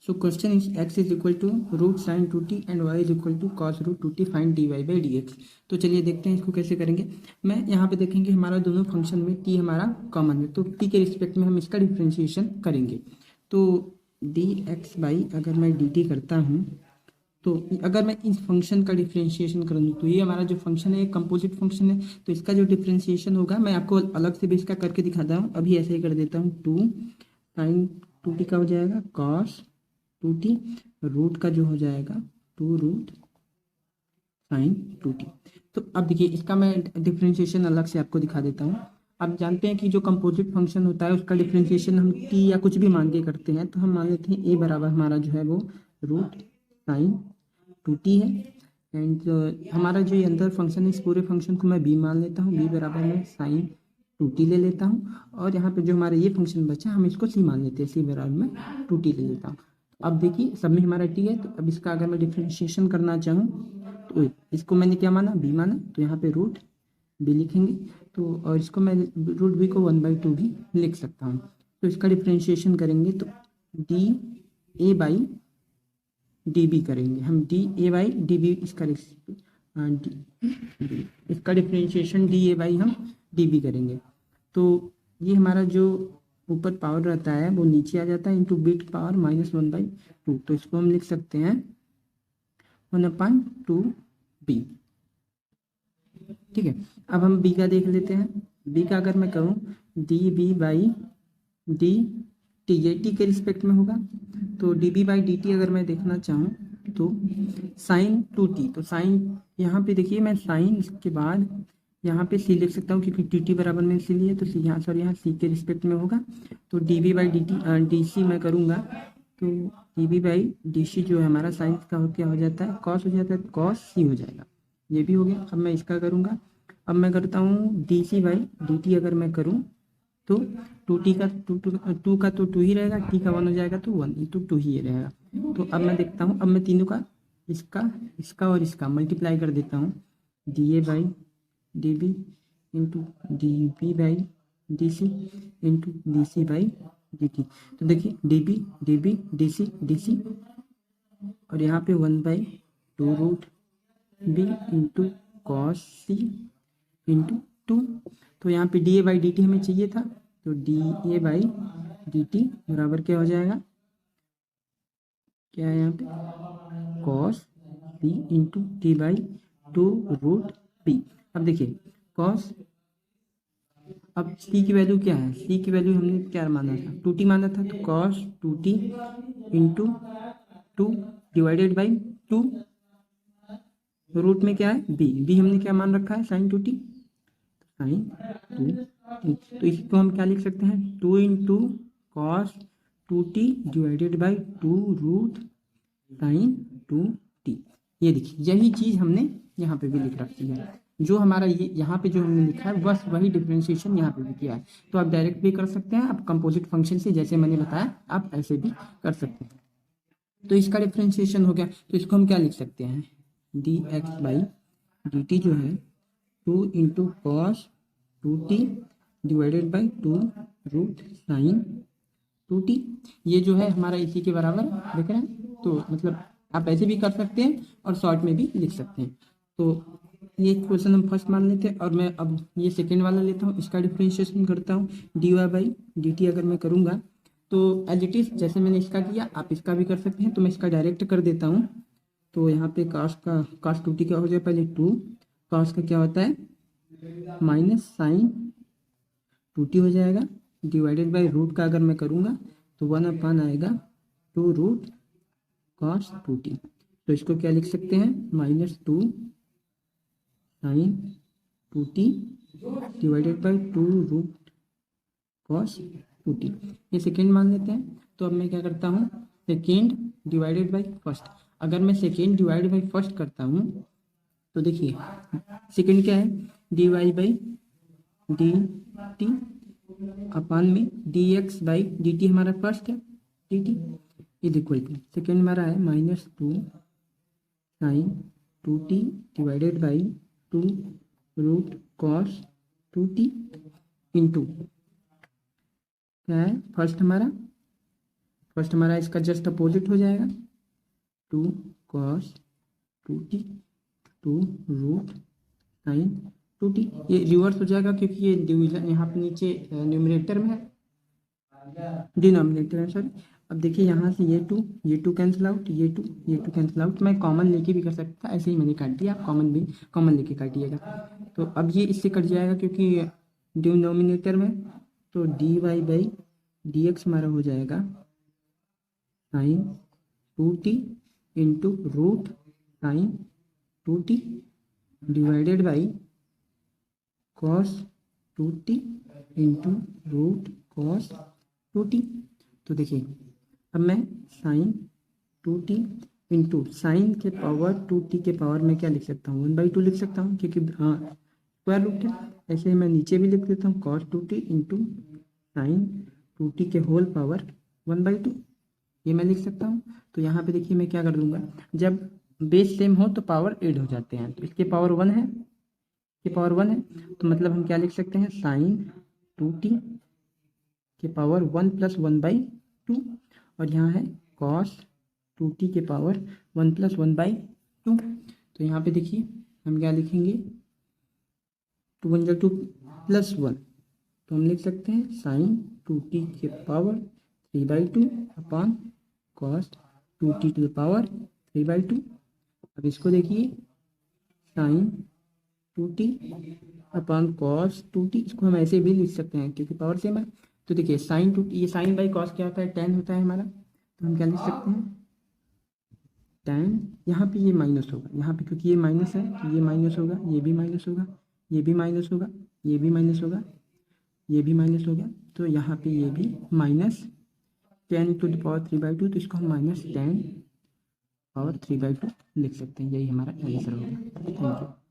So question is x is equal to root sine 2t and y is equal to cos root 2t find dy by dx। तो चलिए देखते हैं इसको कैसे करेंगे। मैं यहाँ पे देखेंगे हमारा दोनों फंक्शन में t हमारा कॉमन है, तो t के रिस्पेक्ट में हम इसका डिफ्रेंशिएशन करेंगे। तो dx बाई अगर मैं dt करता हूँ, तो अगर मैं इस फंक्शन का डिफ्रेंशिएशन करूँ तो ये हमारा जो फंक्शन है कंपोजिट फंक्शन है, तो इसका जो डिफ्रेंशिएशन होगा मैं आपको अलग से भी इसका करके दिखाता हूँ। अभी ऐसे ही कर देता हूँ, 2 साइन 2t का हो जाएगा कॉस 2t, रूट का जो हो जाएगा 2 रूट साइन 2t। तो अब देखिए इसका मैं डिफ्रेंशिएशन अलग से आपको दिखा देता हूँ। आप जानते हैं कि जो कंपोजिट फंक्शन होता है उसका डिफ्रेंशिएशन हम t या कुछ भी मान के करते हैं, तो हम मान लेते हैं a बराबर हमारा जो है वो रूट साइन 2t है। एंड हमारा जो ये अंदर फंक्शन है इस पूरे फंक्शन को मैं b मान लेता हूँ, b बराबर मैं साइन 2t ले लेता हूँ। और यहाँ पे जो हमारा ये फंक्शन बचा हम इसको c मान लेते हैं, c बराबर मैं 2t ले लेता हूँ। अब देखिए सब में हमारा t है, तो अब इसका अगर मैं डिफ्रेंशिएशन करना चाहूँ तो इसको मैंने क्या माना, b माना, तो यहाँ पे रूट b लिखेंगे। तो और इसको मैं रूट b को 1/2 भी लिख सकता हूँ। तो इसका डिफ्रेंशिएशन करेंगे तो D A by D B करेंगे हम, D A by D B इसका इसका डिफ्रेंशिएशन डी ए बाई हम डी बी करेंगे। तो ये हमारा जो ऊपर पावर रहता है वो नीचे आ जाता है इंटू बिट पावर -1/2। तो इसको हम लिख सकते हैं 1/2b। ठीक है, अब हम b का देख लेते हैं। b का अगर मैं करूँ D B by D T, ये टी के रिस्पेक्ट में होगा। तो D B by D T अगर मैं देखना चाहूँ तो साइन 2t, तो साइन यहाँ पे देखिए मैं साइन इसके बाद यहाँ पे सी लिख सकता हूँ क्योंकि टी टी बराबर में सी है, तो सी यहाँ सॉरी यहाँ सी के रिस्पेक्ट में होगा। तो D B by D T D C मैं करूँगा तो D B by D C जो है हमारा साइन का क्या हो जाता है, कॉस हो जाता है, कॉस सी हो जाएगा। ये भी हो गया। अब मैं इसका करूँगा, अब मैं करता हूँ D C by D T अगर मैं करूँ तो 2t का 2 का तो 2 ही रहेगा, t का 1 हो जाएगा तो 1 इंटू 2 ही रहेगा। तो अब मैं देखता हूँ, अब मैं तीनों का इसका इसका और इसका मल्टीप्लाई कर देता हूँ, D A by D B into D B by D C into D C by D T. तो देखिए डी बी डी सी और यहाँ पे 1/2 root B into cos C into 2। तो यहाँ पे D A by D T हमें चाहिए था, तो D A by D T बराबर क्या हो जाएगा, क्या है यहाँ पे cos C into T by 2 root P. अब देखिए कॉस, अब सी की वैल्यू क्या है, सी की वैल्यू हमने क्या माना था, 2t माना था, तो cos 2t into 2 divided by 2 root में क्या है बी हमने क्या मान रखा है साइन 2t, साइन 2। तो इसको हम क्या लिख सकते हैं, 2 into cos 2t divided by 2 root sine 2t। ये देखिए यही चीज़ हमने यहाँ पे भी लिख रखी है, जो हमारा ये यहाँ पे जो हमने लिखा है बस वही डिफरेंशिएशन यहाँ पे भी किया है। तो आप डायरेक्ट भी कर सकते हैं, आप कंपोजिट फंक्शन से जैसे मैंने बताया आप ऐसे भी कर सकते हैं। तो इसका डिफरेंशिएशन हो गया, तो इसको हम क्या लिख सकते हैं, D x by D T जो है 2 into cos 2t divided by 2 root sine 2t। ये जो है हमारा इसी के बराबर देख रहे हैं। तो मतलब आप ऐसे भी कर सकते हैं और शॉर्ट में भी लिख सकते हैं। तो ये क्वेश्चन हम फर्स्ट मान लेते हैं और मैं अब ये सेकेंड वाला लेता हूँ, इसका डिफरेंशिएशन करता हूँ D Y by D T अगर मैं करूँगा तो एज इट इज जैसे मैंने इसका किया आप इसका भी कर सकते हैं। तो मैं इसका डायरेक्ट कर देता हूँ। तो यहाँ पे कास्ट का कास्ट 2t क्या हो जाए, पहले 2 कास्ट का क्या होता है माइनस साइन 2t हो जाएगा डिवाइडेड बाई रूट का अगर मैं करूँगा तो 1 आएगा 2 रूट कॉस 2t। तो इसको क्या लिख सकते हैं -2 sine 2t divided by 2 root cos 2t। ये सेकेंड मान लेते हैं। तो अब मैं क्या करता हूँ, सेकेंड डिवाइडेड बाई फर्स्ट। अगर मैं सेकेंड डिवाइड बाई फर्स्ट करता हूँ तो देखिए सेकेंड क्या है, d Y by D t upon में d x by D t हमारा फर्स्ट है, d t is equal to second हमारा है -2 sine 2t divided by 2 root cos 2t into क्या है फर्स्ट हमारा फर्स्ट हमारा इसका जस्ट अपोजिट हो जाएगा, 2 cos 2t 2 root sine 2t। ये रिवर्स हो जाएगा क्योंकि ये डिवीजन यहाँ पे नीचे न्यूमरेटर में है, डिनोमिनेटर है सॉरी। अब देखिए यहाँ से ये टू कैंसिल आउट, ये टू कैंसिल आउट। मैं कॉमन लेके भी कर सकता, ऐसे ही मैंने काट दिया, आप कॉमन लेके काटिएगा। तो अब ये इससे कट जाएगा क्योंकि डिनोमिनेटर में, तो dy बाई dx हमारा हो जाएगा sine 2t into root sine 2t divided by cos 2t into root cos 2t। तो देखिए अब मैं साइन 2t इंटू साइन के पावर 2t के पावर में क्या लिख सकता हूँ, 1/2 लिख सकता हूँ क्योंकि स्क्वायर रूट है। ऐसे ही मैं नीचे भी लिख देता हूँ cos 2t into sign 2t के होल पावर 1/2, ये मैं लिख सकता हूँ। तो यहाँ पे देखिए मैं क्या कर दूंगा, जब बेस सेम हो तो पावर ऐड हो जाते हैं, तो इसके पावर 1 है, के पावर 1 है, तो मतलब हम क्या लिख सकते हैं, साइन 2t के पावर 1 + 1/2, और यहाँ है कॉस 2t के पावर 1 + 1/2। तो यहाँ पे देखिए हम क्या लिखेंगे, 2 × 2 + 1, तो हम लिख सकते हैं साइन 2t के power 3/2 upon cos 2t to the power 3/2। अब इसको देखिए sign 2t upon cos 2t, इसको हम ऐसे भी लिख सकते हैं क्योंकि पावर सेम है। तो देखिए साइन 2t, ये साइन बाई कॉस क्या होता है, tan होता है हमारा, तो हम क्या लिख सकते हैं tan, यहाँ पे ये माइनस होगा, यहाँ पे क्योंकि ये माइनस है तो ये माइनस होगा, ये भी माइनस होगा, ये भी माइनस होगा, ये भी माइनस होगा, ये भी माइनस होगा, तो यहाँ पे ये भी minus tan to the power 3/2, तो इसको हम माइनस tan पावर 3/2 लिख सकते हैं। यही हमारा आंसर होगा। Thank you.